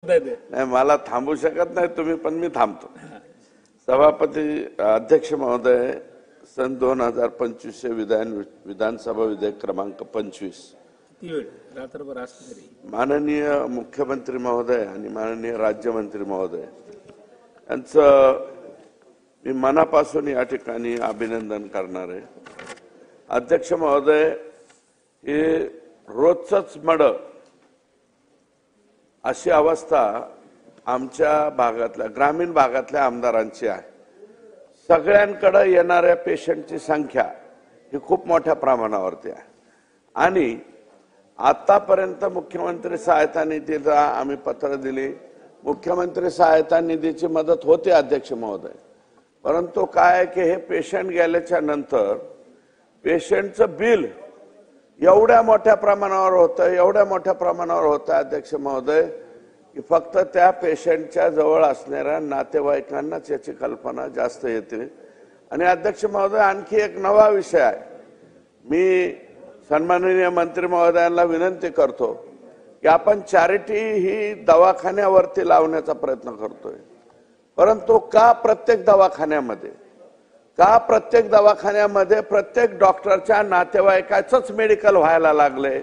नाही, मला थांबू शकत नाही तुम्ही, पण मी थांबतो. सभापती अध्यक्ष महोदय, सन 2025 विधानसभा विधेयक क्रमांक 25 माननीय मुख्यमंत्री महोदय आणि माननीय राज्यमंत्री महोदय यांचं मी मनापासून या ठिकाणी अभिनंदन करणार आहे. अध्यक्ष महोदय, हे रोजच मड अशी अवस्था आमच्या भागातल्या ग्रामीण भागातल्या आमदारांची आहे. सगळ्यांकडे येणाऱ्या पेशंटची संख्या ही खूप मोठ्या प्रमाणावरती आहे आणि आतापर्यंत मुख्यमंत्री सहायता निधीला आम्ही पत्र दिली. मुख्यमंत्री सहायता निधीची मदत होते अध्यक्ष महोदय, परंतु काय की हे पेशंट गेल्याच्या नंतर पेशंटचं बिल एवढ्या मोठ्या प्रमाणावर होतं अध्यक्ष महोदय, की फक्त त्या पेशंटच्या जवळ असणाऱ्या नातेवाईकांनाच याची कल्पना जास्त येते. आणि अध्यक्ष महोदय, आणखी एक नवा विषय आहे. मी सन्माननीय मंत्री महोदयांना विनंती करतो की आपण चॅरिटी ही दवाखान्यावरती लावण्याचा प्रयत्न करतोय, परंतु का प्रत्येक दवाखान्यामध्ये प्रत्येक डॉक्टरच्या नातेवाईकाचंच मेडिकल व्हायला लागले,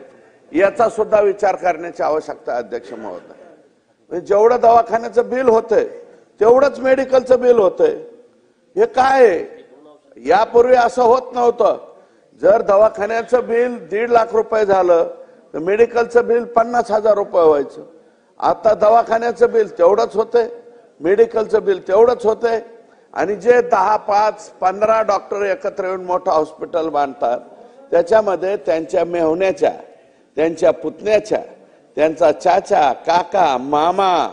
याचा सुद्धा विचार करण्याची आवश्यकता आहे अध्यक्ष महोदय. जेवढं दवाखान्याचं बिल होतंय तेवढंच मेडिकलचं बिल होतंय. हे काय? यापूर्वी असं होत नव्हतं. जर दवाखान्याचं बिल 1.5 लाख रुपये झालं तर मेडिकलचं बिल 50,000 रुपये व्हायचं. आता दवाखान्याचं बिल तेवढंच होतंय, मेडिकलचं बिल तेवढंच होतंय. आणि जे 10, 5, 15 डॉक्टर एकत्र येऊन मोठं हॉस्पिटल बांधतात, त्याच्यामध्ये त्यांच्या मेहुण्याच्या, त्यांच्या पुतण्याच्या, त्यांचा चाचा, काका, मामा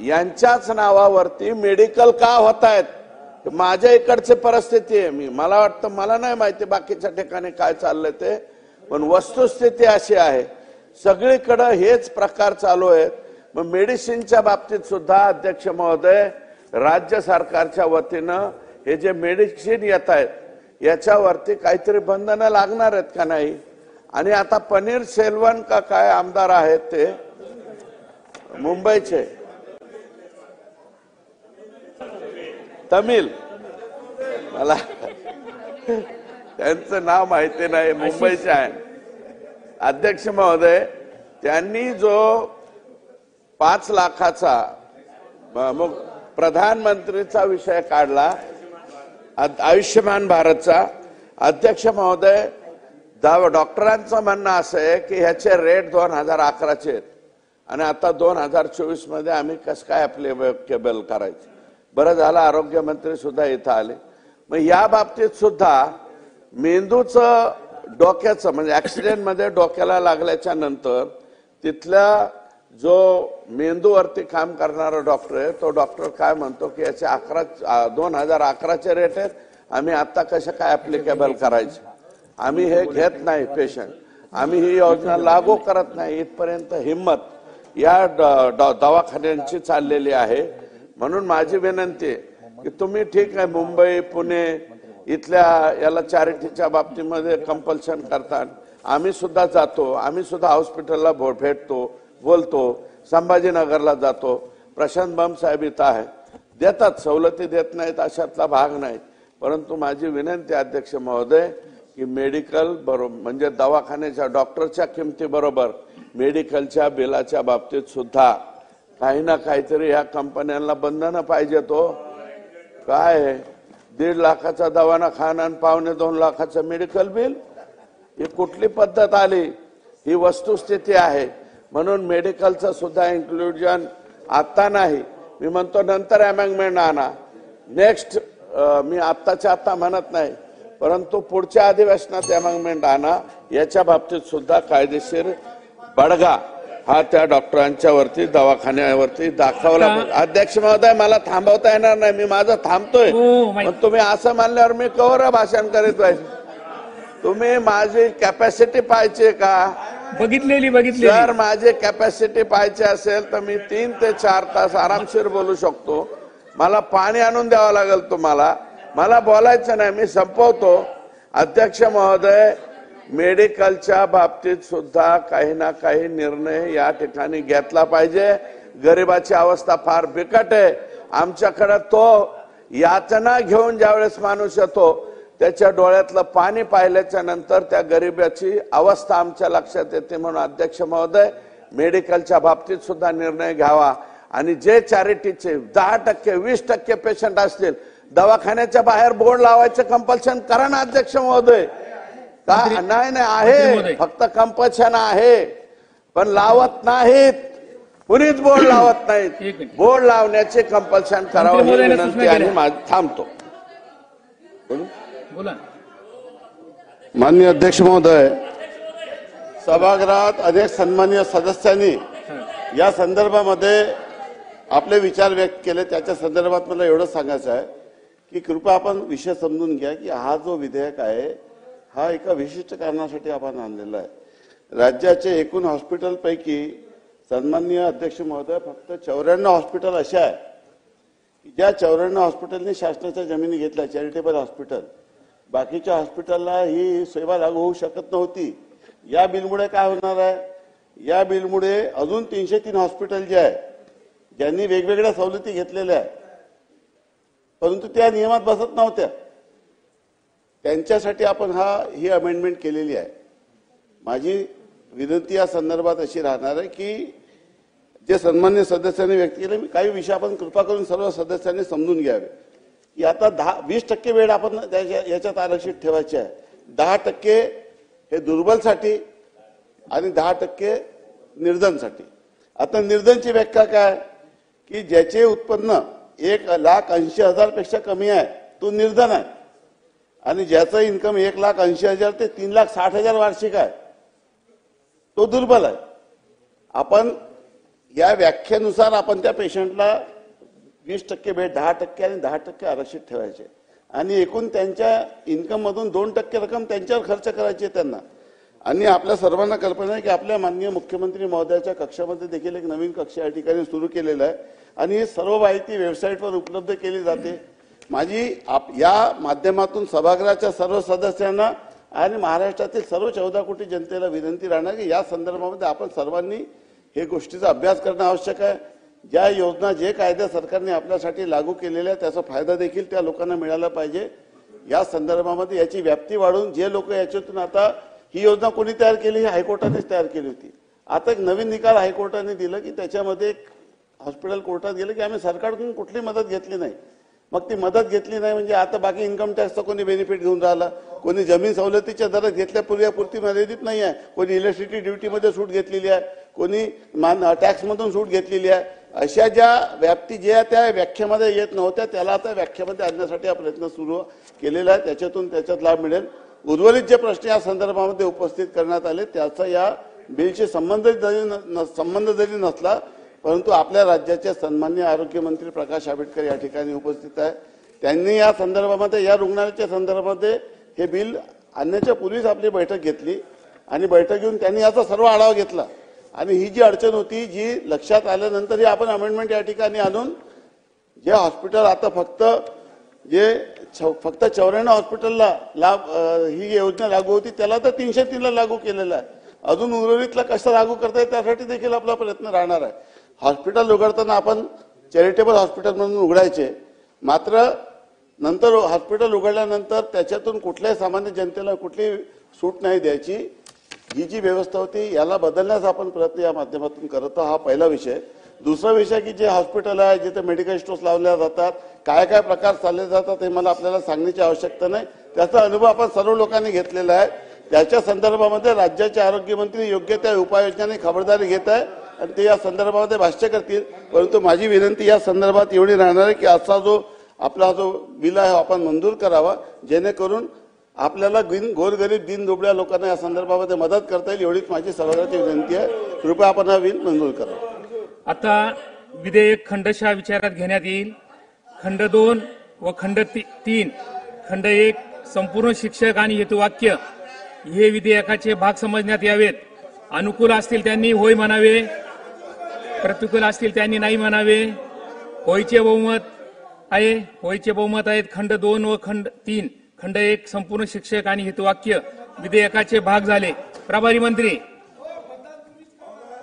यांच्याच नावावरती मेडिकल का होत आहेत? माझ्या इकडची परिस्थिती आहे. मला वाटतं, मला नाही माहिती बाकीच्या ठिकाणी काय चाललंय ते, पण वस्तुस्थिती अशी आहे, सगळीकडे हेच प्रकार चालू आहेत. मग मेडिसिनच्या बाबतीत सुद्धा अध्यक्ष महोदय, राज्य सरकारच्या वतीनं हे जे मेडिसिन येत आहेत याच्यावरती काहीतरी बंधनं लागणार आहेत का नाही? आणि आता पनीर सेल्वन का काय आमदार आहेत ते मुंबईचे, तमिळ, मला त्यांचं नाव माहिती नाही, मुंबईचे आहे. अध्यक्ष महोदय, त्यांनी जो 5 लाखाचा प्रधानमंत्रीचा विषय काढला, आयुष्यमान भारतचा, अध्यक्ष महोदय, डॉक्टरांचं म्हणणं असं आहे की ह्याचे रेट 2011चे आहेत आणि आता 2024 मध्ये आम्ही कसं काय ऍप्लिकेबल करायचं? बरं झालं आरोग्य मंत्री सुद्धा इथं आले. मग या बाबतीत सुद्धा मेंदूचं, डोक्याचं, म्हणजे ऍक्सिडेंट मध्ये डोक्याला लागल्याच्या नंतर तिथल्या जो मेंदूवरती काम करणारा डॉक्टर आहे, तो डॉक्टर काय म्हणतो की याचे 2011चे रेट आहेत, आम्ही आता कसं काय ऍप्लिकेबल करायचं? आम्ही हे घेत नाही पेशंट, आम्ही ही योजना लागू करत नाही, इथपर्यंत हिम्मत या दवाखान्यांची चाललेली आहे. म्हणून माझी विनंती आहे की तुम्ही ठीक आहे, मुंबई, पुणे इथल्या याला चॅरिटीच्या बाबतीमध्ये कंपल्शन करतात, आम्ही सुद्धा जातो, आम्ही सुद्धा हॉस्पिटलला भेटतो, बोलतो, संभाजीनगरला जातो, प्रशांत बम साहेब इथं आहे, देतात, सवलती देत नाहीत अशातला भाग नाही. परंतु माझी विनंती अध्यक्ष महोदय की मेडिकल बरोबर, म्हणजे दवाखान्याच्या डॉक्टरच्या किमती बरोबर मेडिकलच्या बिलाच्या बाबतीत सुद्धा काही ना काहीतरी या कंपन्यांना बंधनं पाहिजे. तो काय 1.5 लाखाचा दवाखाना आणि 1.25-2 लाखाचं मेडिकल बिल, ही कुठली पद्धत आली? ही वस्तुस्थिती आहे. म्हणून मेडिकलचं सुद्धा इन्क्लुजन आता नाही, मी म्हणतो नंतर अमेंडमेंट आणा. नेक्स्ट, मी आत्ताच्या आत्ता म्हणत नाही, परंतु पुढच्या अधिवेशनात अमेंडमेंट आणा. याच्या बाबतीत सुद्धा कायदेशीर बडगा हा त्या डॉक्टरांच्या वरती, दवाखान्यावरती दाखवला. अध्यक्ष महोदय, मला थांबवता येणार नाही, मी माझं थांबतोय, पण तुम्ही असं मानल्यावर मी कवर भाषण करीत पाहिजे. तुम्ही माझी कॅपॅसिटी पाहिजे का? बघितलेली जर माझी कॅपॅसिटी पाहिजे असेल तर मी 3 ते 4 तास आरामशीर बोलू शकतो. मला पाणी आणून द्यावं लागेल तुम्हाला, मला बोलायचं नाही, मी संपवतो. अध्यक्ष महोदय, मेडिकलच्या बाबतीत सुद्धा काही ना काही निर्णय या ठिकाणी घेतला पाहिजे। गरिबाची अवस्था फार बिकट आहे। आमच्याकडे तो यातना घेऊन ज्यावेळेस माणूस येतो त्याच्या डोळ्यातलं पाणी पाहिल्याच्या नंतर त्या गरिबाची अवस्था आमच्या लक्षात येते। म्हणून अध्यक्ष महोदय, मेडिकलच्या बाबतीत सुद्धा निर्णय घ्यावा आणि जे चॅरिटीचे 10% 20% पेशंट असतील दवाखान्याच्या बाहेर बोर्ड लावायचं कंपल्शन करा ना अध्यक्ष महोदय। का नाही आहे, फक्त कंपल्शन आहे पण लावत नाहीत, कुणीच बोर्ड लावत नाहीत। बोर्ड लावण्याचे कंपल्शन करावं ही विनंती आहे। थांबतो। माननीय अध्यक्ष महोदय, सभागृहात अनेक सन्माननीय सदस्यांनी या संदर्भामध्ये आपले विचार व्यक्त केले। त्याच्या संदर्भात मला एवढं सांगायचं आहे की कृपया आपण विषय समजून घ्या की हा जो विधेयक आहे हा एका विशिष्ट कारणासाठी आपण आणलेला आहे। राज्याचे एकूण हॉस्पिटलपैकी सन्माननीय अध्यक्ष महोदय फक्त 94 हॉस्पिटल असे आहे की ज्या 94 हॉस्पिटलने शासनाच्या जमिनी घेतल्या, चॅरिटेबल हॉस्पिटल। बाकीच्या हॉस्पिटलला ही सेवा लागू होऊ शकत नव्हती। या बिलमुळे काय होणार आहे, या बिलमुळे अजून 303 हॉस्पिटल जे आहे ज्यांनी वेगवेगळ्या सवलती घेतलेल्या आहेत परंतु त्या नियमात बसत नव्हत्या, त्यांच्यासाठी आपण ही अमेंडमेंट केलेली आहे। माझी विनंती या संदर्भात अशी राहणार आहे की जे सन्माननीय सदस्यांनी व्यक्त केले, काही विषय आपण कृपा करून सर्व सदस्यांनी समजून घ्यावे की आता 20% वेळ आपण याच्यात आरक्षित ठेवायची आहे। 10% हे दुर्बलसाठी आणि 10% निर्धनसाठी। आता निर्धनची व्याख्या काय की ज्याचे उत्पन्न 1,80,000 पेक्षा कमी आहे तो निर्धन आहे आणि ज्याचं इन्कम 1,80,000 ते 3,60,000 वार्षिक आहे तो दुर्बल आहे। आपण या व्याख्येनुसार आपण त्या पेशंटला 20% बेड, 10% आणि 10% आरक्षित ठेवायचे आणि एकूण त्यांच्या इन्कम मधून 2% रक्कम त्यांच्यावर खर्च करायची त्यांना। आणि आपल्या सर्वांना कल्पना आहे की आपल्या माननीय मुख्यमंत्री महोदयाच्या कक्षामध्ये देखील एक नवीन कक्ष या ठिकाणी सुरू केलेला आहे आणि ही सर्व माहिती वेबसाईटवर उपलब्ध केली जाते। माझी या माध्यमातून सभागृहाच्या सर्व सदस्यांना आणि महाराष्ट्रातील सर्व 14 कोटी जनतेला विनंती राहणार की या संदर्भामध्ये आपण सर्वांनी हे गोष्टीचा अभ्यास करणं आवश्यक आहे। ज्या योजना, जे कायदे सरकारने आपल्यासाठी लागू केलेले आहेत त्याचा फायदा देखील त्या लोकांना मिळाला पाहिजे। या संदर्भामध्ये याची व्याप्ती वाढून जे लोक याच्यातून आता ही योजना कोणी तयार केली, ही हायकोर्टानेच तयार केली होती। आता एक नवीन निकाल हायकोर्टाने दिलं की त्याच्यामध्ये एक हॉस्पिटल कोर्टात गेलं की आम्ही सरकारकडून कुठली मदत घेतली नाही। मग ती मदत घेतली नाही म्हणजे आता बाकी इन्कम टॅक्सचा कोणी बेनिफिट घेऊन राहिला, कोणी जमीन सवलतीच्या दरात घेतल्यापुरती मर्यादित नाही आहे, कोणी इलेक्ट्रिसिटी ड्युटीमध्ये सूट घेतलेली आहे, कोणी टॅक्समधून सूट घेतलेली आहे। अशा ज्या व्याप्ती ज्या त्या व्याख्येमध्ये येत नव्हत्या त्याला आता व्याख्येमध्ये आणण्यासाठी हा प्रयत्न सुरू केलेला आहे। त्याच्यात लाभ मिळेल। उर्वरित जे प्रश्न या संदर्भामध्ये उपस्थित करण्यात आले त्याचा या बिलशी संबंध जरी नसला परंतु आपल्या राज्याचे सन्माननीय आरोग्यमंत्री प्रकाश आंबेडकर या ठिकाणी उपस्थित आहे। त्यांनी या संदर्भामध्ये, या रुग्णालयाच्या संदर्भामध्ये हे बिल आणण्याच्या पूर्वीच आपली बैठक घेतली आणि बैठक घेऊन त्यांनी याचा सर्व आढावा घेतला आणि ही जी अडचण होती जी लक्षात आल्यानंतर ही आपण अमेंडमेंट या ठिकाणी आणून जे हॉस्पिटल आता फक्त 94 हॉस्पिटलला ही योजना लागू होती त्याला तर 303 ला लागू केलेला आहे। अजून उर्वरितला कसं लागू करता येईल त्यासाठी देखील आपला प्रयत्न राहणार आहे। हॉस्पिटल उघडताना आपण चॅरिटेबल हॉस्पिटल म्हणून उघडायचे, मात्र नंतर हॉस्पिटल उघडल्यानंतर त्याच्यातून कुठल्याही सामान्य जनतेला कुठली सूट नाही द्यायची। ही जी व्यवस्था होती याला बदलण्याचा आपण प्रयत्न या माध्यमातून करतो। हा पहिला विषय। दुसरा विषय की जे हॉस्पिटल आहे जिथे मेडिकल स्टोर्स लावल्या जातात, काय काय प्रकार चालले जातात हे मला आपल्याला सांगण्याची आवश्यकता नाही, त्याचा अनुभव आपण सर्व लोकांनी घेतलेला आहे। त्याच्या संदर्भामध्ये राज्याचे आरोग्यमंत्री योग्य त्या उपाययोजनांनी खबरदारी घेत आहे आणि ते या संदर्भामध्ये भाष्य करतील। परंतु माझी विनंती या संदर्भात एवढी राहणार आहे की असा जो आपला जो बिल आहे आपण मंजूर करावा जेणेकरून आपल्याला गोरगरीब दीनदुबळ्या लोकांना या संदर्भामध्ये मदत करता येईल, एवढीच माझी सभागृहाची विनंती आहे। कृपया आपण हा बिल मंजूर करा। आता विधेयक खंडशः विचारात घेण्यात येईल। खंड 2 व खंड 3, खंड 1 संपूर्ण शिक्षक आणि हेतुवाक्य हे विधेयकाचे भाग समजण्यात यावेत। अनुकूल असतील त्यांनी होय म्हणावे, प्रतिकूल असतील त्यांनी नाही म्हणावे। होयचे बहुमत आहेत। खंड 2 व खंड 3, खंड 1 संपूर्ण शिक्षक आणि हेतुवाक्य विधेयकाचे भाग झाले. प्रभारी मंत्री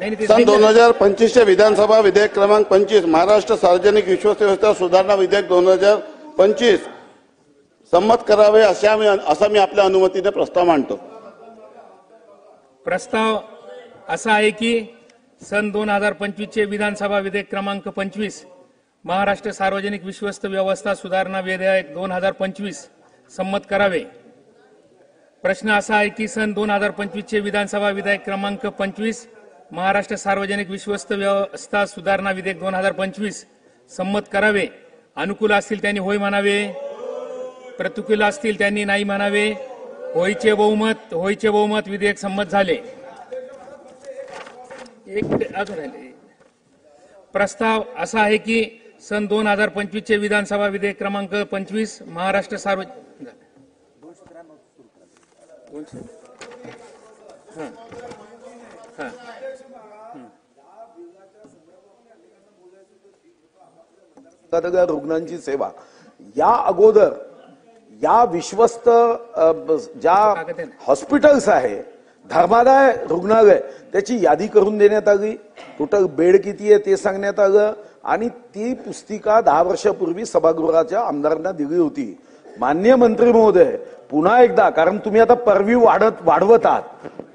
नाही, ते सन 2025 विधानसभा विधेयक क्रमांक 25 महाराष्ट्र सार्वजनिक विश्वास व्यवस्था सुधारणा विधेयक 2025 संमत करावे असा मी आपल्या अनुमतीने प्रस्ताव मांडतो. प्रस्ताव असा आहे की सन 2025 चे विधानसभा विधेयक क्रमांक 25 महाराष्ट्र सार्वजनिक विश्वस्त व्यवस्था सुधारणा विधेयक 2025 संमत करावे. प्रश्न असा आहे की सन 2025 चे विधानसभा विधेयक क्रमांक 25 महाराष्ट्र सार्वजनिक विश्वस्त व्यवस्था सुधारणा विधेयक 2025 संमत करावे. अनुकूल असतील त्यांनी होय म्हणावे, प्रतिकूल असतील त्यांनी नाही म्हणावे. होयचे बहुमत विधेयक संमत झाले. अजून राहिले. प्रस्ताव असा आहे की सन 2025 चे विधानसभा विधेयक क्रमांक 25 महाराष्ट्र रुग्णांची सेवा या अगोदर या विश्वस्त ज्या हॉस्पिटल्स आहे, धर्मादाय रुग्णालय, त्याची यादी करून देण्यात आली. टोटल बेड किती आहे ते सांगण्यात आलं आणि ती पुस्तिका 10 वर्षापूर्वी सभागृहाच्या आमदारांना दिली होती. माननीय मंत्री महोदय, पुन्हा एकदा, कारण तुम्ही आता परव्ह्यू वाढवत आहात,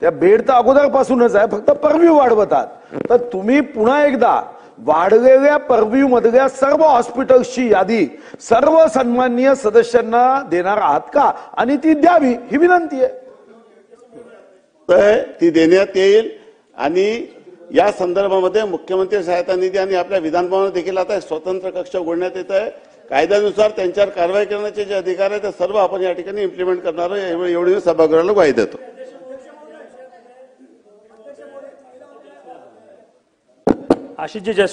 त्या बेड तर अगोदरपासूनच आहे, फक्त परव्ह्यू वाढवत आहात, तर तुम्ही पुन्हा एकदा वाढलेल्या परव्ह्यू मधल्या सर्व हॉस्पिटल्सची यादी सर्व सन्माननीय सदस्यांना देणार आहात का, आणि ती द्यावी ही विनंती आहे. तर ती देण्यात येईल आणि या संदर्भामध्ये मुख्यमंत्री सहायता निधी आणि आपल्या विधानभवनात देखील आता स्वतंत्र कक्ष उघडण्यात येत आहे. कायद्यानुसार त्यांच्यावर कारवाई करण्याचे जे अधिकार आहेत ते सर्व आपण या ठिकाणी इम्प्लिमेंट करणार आहे, एवढी सभागृहाला ग्वाही देतो. आशिषजी जयस्वाल.